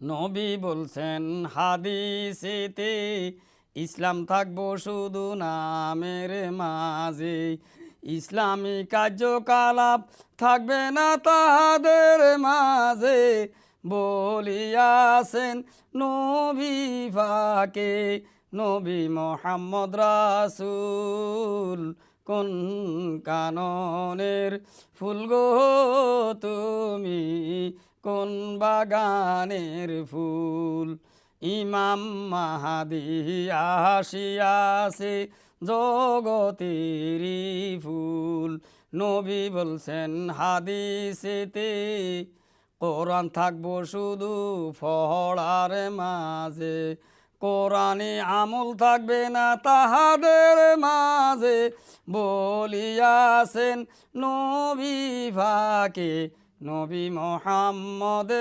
নবী বলছেন হাদিসেতে, ইসলাম থাকবো শুধু নামের মাঝে, ইসলামী কার্যকলাপ থাকবে না তাহাদের মাঝে। বলিয়াছেন নবী পাকে নবী মোহাম্মদ রাসূল, কোন কাননের ফুল গো তুমি, কোন বাগানের ফুল। ইমাম মাহাদি আসিয়াছে জগতেরই ফুল। নবী বলছেন হাদিসেতে, কোরআন থাকবো শুধু পড়ার মাঝে, কোরআনে আমল থাকবে না তাহাদের মাঝে। বলিয়াছেন নবী পাকে নবী মোহাম্মদ